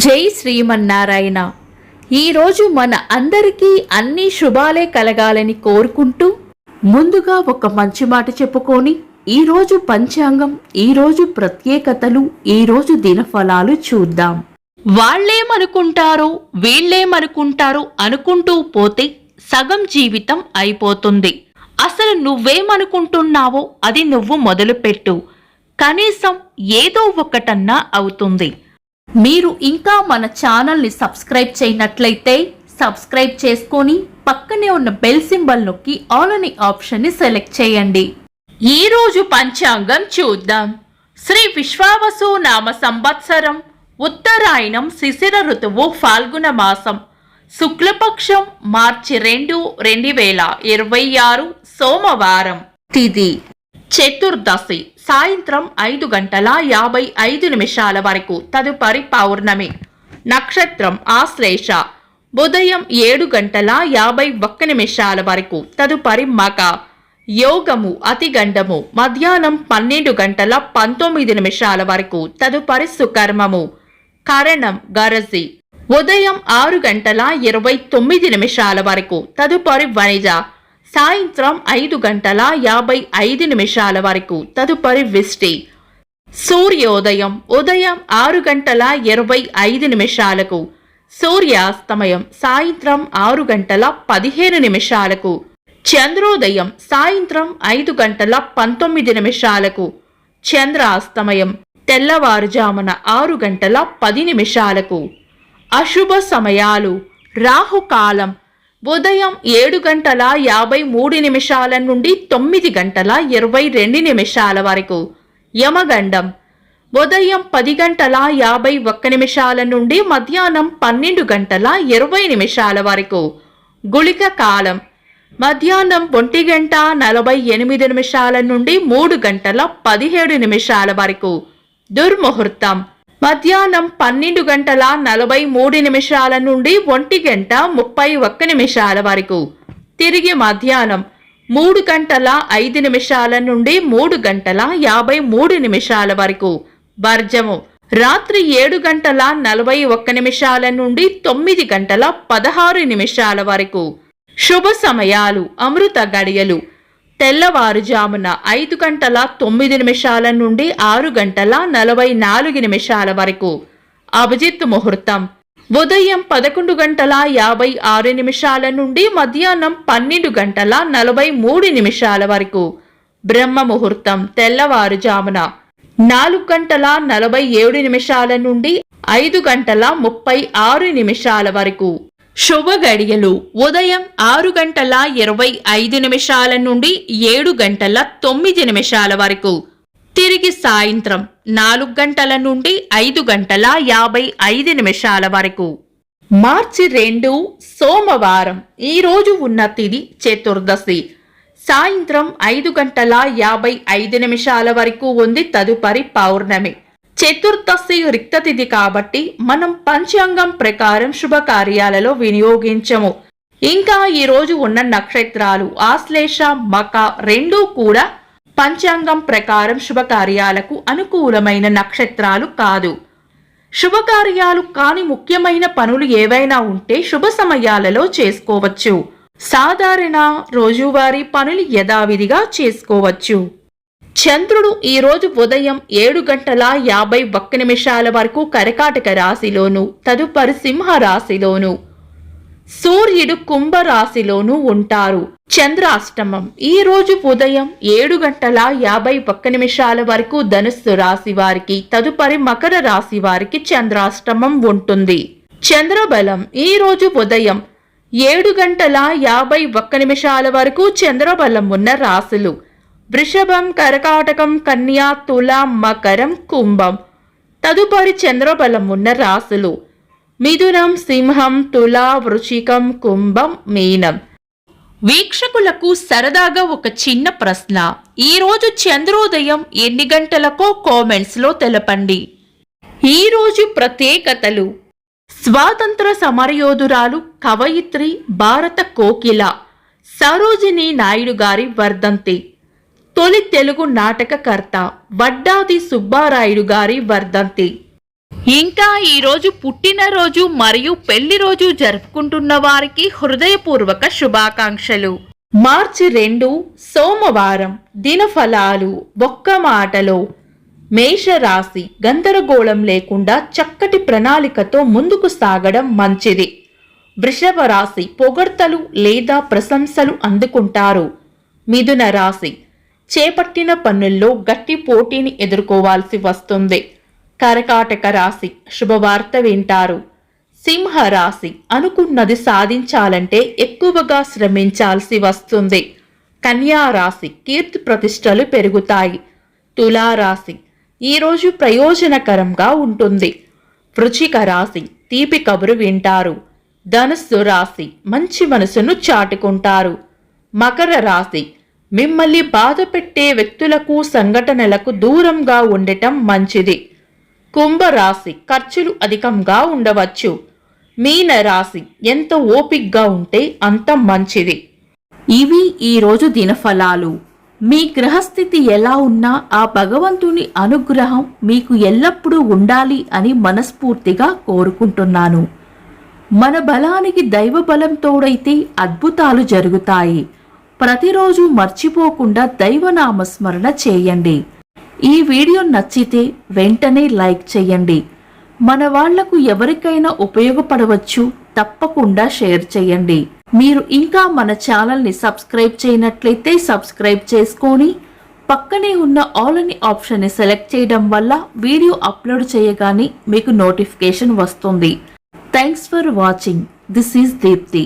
జై శ్రీమన్నారాయణ. ఈరోజు మన అందరికీ అన్ని శుభాలే కలగాలని కోరుకుంటూ ముందుగా ఒక మంచి మాట చెప్పుకొని ఈరోజు పంచాంగం, ఈరోజు ప్రత్యేకతలు, ఈరోజు దినఫలాలు చూద్దాం. వాళ్ళేమనుకుంటారో వీళ్ళేమనుకుంటారో అనుకుంటూ పోతే సగం జీవితం అయిపోతుంది. అసలు నువ్వేమనుకుంటున్నావో అది నువ్వు మొదలుపెట్టు. కనీసం ఏదో ఒకటన్నా అవుతుంది. మీరు ఇంకా మన ఛానల్ని సబ్స్క్రైబ్ చేయనట్లయితే సబ్స్క్రైబ్ చేసుకొని పక్కనే ఉన్న బెల్ సింబల్ నొక్కి ఆల్ అనే ఆప్షన్ని సెలెక్ట్ చేయండి. ఈరోజు పంచాంగం చూద్దాం. శ్రీ విశ్వావసు నామ సంవత్సరం, ఉత్తరాయణం, శిశిర ఋతువు, ఫాల్గుణ మాసం, శుక్లపక్షం, మార్చి 2, 2026, సోమవారం. తిథి చతుర్దశి, సాయంత్రం 5:55 వరకు, తదుపరి పౌర్ణమి. నక్షత్రం ఆశ్లేష, ఉదయం 7:51 వరకు, తదుపరి మగ. యోగము అతిగండము, మధ్యాహ్నం 12:19 వరకు, తదుపరి సుకర్మము. కరణం గరజి, ఉదయం 6:29 వరకు, తదుపరి వనిజ. సాయంత్రం 5:55 వరకు, తదుపరి విష్టి. సూర్యోదయం ఉదయం 6:25, సూర్యాస్తమయం సాయంత్రం 6:15. చంద్రోదయం సాయంత్రం 5:19, చంద్రాస్తమయం తెల్లవారుజామున 6:10. అశుభ సమయాలు: రాహుకాలం ఉదయం 7:53 నుండి 9:22 వరకు. యమగండం ఉదయం 10:51 నుండి మధ్యాహ్నం 12:20 వరకు. గుళిక కాలం మధ్యాహ్నం 1:48 నుండి 3:17 వరకు. దుర్ముహూర్తం మధ్యాహ్నం 12:43 నుండి 1:31 వరకు. తిరిగి మధ్యాహ్నం 3:05 నుండి 3:53 వరకు. వర్జము రాత్రి 7:41 నుండి 9:16 వరకు. శుభ సమయాలు: అమృత గడియలు తెల్లవారుజామున 5:09 నుండి 6:44 వరకు. అభిజిత్ ముహూర్తం ఉదయం 11:56 నుండి మధ్యాహ్నం 12:43 వరకు. బ్రహ్మ ముహూర్తం తెల్లవారుజామున 4:47 నుండి 5:36 వరకు. శుభ గడియలు ఉదయం 6:25 నుండి 7:09 వరకు. తిరిగి సాయంత్రం 4 గంటల నుండి 5:55 వరకు. మార్చి 2, సోమవారం. ఈరోజు ఉన్న తిథి చతుర్దశి, సాయంత్రం 5:55 వరకు ఉంది, తదుపరి పౌర్ణమి. చతుర్దశి రిక్త తిథి కాబట్టి మనం పంచాంగం ప్రకారం శుభకార్యాలలో వినియోగించము. ఇంకా ఈరోజు ఉన్న నక్షత్రాలు ఆశ్లేష, మక రెండూ కూడా పంచాంగం ప్రకారం శుభకార్యాలకు అనుకూలమైన నక్షత్రాలు కాదు. శుభకార్యాలు కాని ముఖ్యమైన పనులు ఏవైనా ఉంటే శుభ సమయాలలో చేసుకోవచ్చు. సాధారణ రోజువారీ పనులు యథావిధిగా చేసుకోవచ్చు. చంద్రుడు ఈరోజు ఉదయం 7:51 వరకు కర్కాటక రాశిలోను, తదుపరి సింహ రాశిలోను, సూర్యుడు కుంభ రాశిలోనూ ఉంటారు. చంద్రాష్టమం ఈరోజు ఉదయం 7:51 వరకు ధనుస్సు రాశి వారికి, తదుపరి మకర రాశి వారికి చంద్రాష్టమం ఉంటుంది. చంద్రబలం ఈరోజు ఉదయం 7:51 వరకు చంద్రబలం ఉన్న రాశులు: వృషభం, కర్కాటకం, కన్యా, తుల, మకరం, కుంభం. తదుపరి చంద్రబలం ఉన్న రాశులు: మిథునం, సింహం, తుల, వృశ్చికం, కుంభం, మీనం. వీక్షకులకు సరదాగా ఒక చిన్న ప్రశ్న: ఈరోజు చంద్రోదయం ఎన్ని గంటలకో కామెంట్స్ లో తెలపండి. ఈరోజు ప్రత్యేకతలు: స్వాతంత్ర సమరయోధురాలు, కవయిత్రి, భారత కోకిల సరోజినీ నాయుడు గారి వర్ధంతి. తొలి తెలుగు నాటకకర్త వడ్డాది సుబ్బారాయుడు గారి వర్ధంతి. ఇంకా ఈరోజు పుట్టినరోజు మరియు పెళ్లి రోజు జరుపుకుంటున్న వారికి హృదయపూర్వక శుభాకాంక్షలు. మార్చి 2 సోమవారం. దినఫలాలు. ఒక్క మాటలో మేషరాశి గందరగోళం లేకుండా చక్కటి ప్రణాళికతో ముందుకు సాగడం మంచిది. వృషభ రాశి పొగడ్తలు లేదా ప్రశంసలు అందుకుంటారు. మిథున రాశి చేపట్టిన పనుల్లో గట్టి పోటీని ఎదుర్కోవాల్సి వస్తుంది. కర్కాటక రాశి శుభవార్త వింటారు. సింహ రాశి అనుకున్నది సాధించాలంటే ఎక్కువగా శ్రమించాల్సి వస్తుంది. కన్యా రాశి కీర్తి ప్రతిష్టలు పెరుగుతాయి. తులారాశి ఈరోజు ప్రయోజనకరంగా ఉంటుంది. వృశ్చిక రాశి తీపి కబురు వింటారు. ధనుస్సు రాశి మంచి మనసును చాటుకుంటారు. మకర రాశి మిమ్మల్ని బాధ పెట్టే వ్యక్తులకు సంఘటనలకు దూరంగా ఉండటం మంచిది. కుంభరాశి ఖర్చులు అధికంగా ఉండవచ్చు. మీన రాశి ఎంత ఓపిగ్గా ఉంటే అంత మంచిది. ఇవి ఈరోజు దినఫలాలు. మీ గ్రహస్థితి ఎలా ఉన్నా ఆ భగవంతుని అనుగ్రహం మీకు ఎల్లప్పుడూ ఉండాలి అని మనస్ఫూర్తిగా కోరుకుంటున్నాను. మన బలానికి దైవ బలం తోడైతే అద్భుతాలు జరుగుతాయి. ప్రతిరోజు మర్చిపోకుండా దైవనామస్మరణ చేయండి. ఈ వీడియో నచ్చితే వెంటనే లైక్ చేయండి. మన వాళ్లకు ఎవరికైనా ఉపయోగపడవచ్చు. తప్పకుండా షేర్ చేయండి. మీరు ఇంకా మన ఛానల్ని సబ్స్క్రైబ్ చేయనట్లయితే సబ్స్క్రైబ్ చేసుకొని పక్కనే ఉన్న ఆల్ అని ఆప్షన్ని సెలెక్ట్ చేయడం వల్ల వీడియో అప్లోడ్ చేయగానే మీకు నోటిఫికేషన్ వస్తుంది. Thanks for watching. This is Deepti.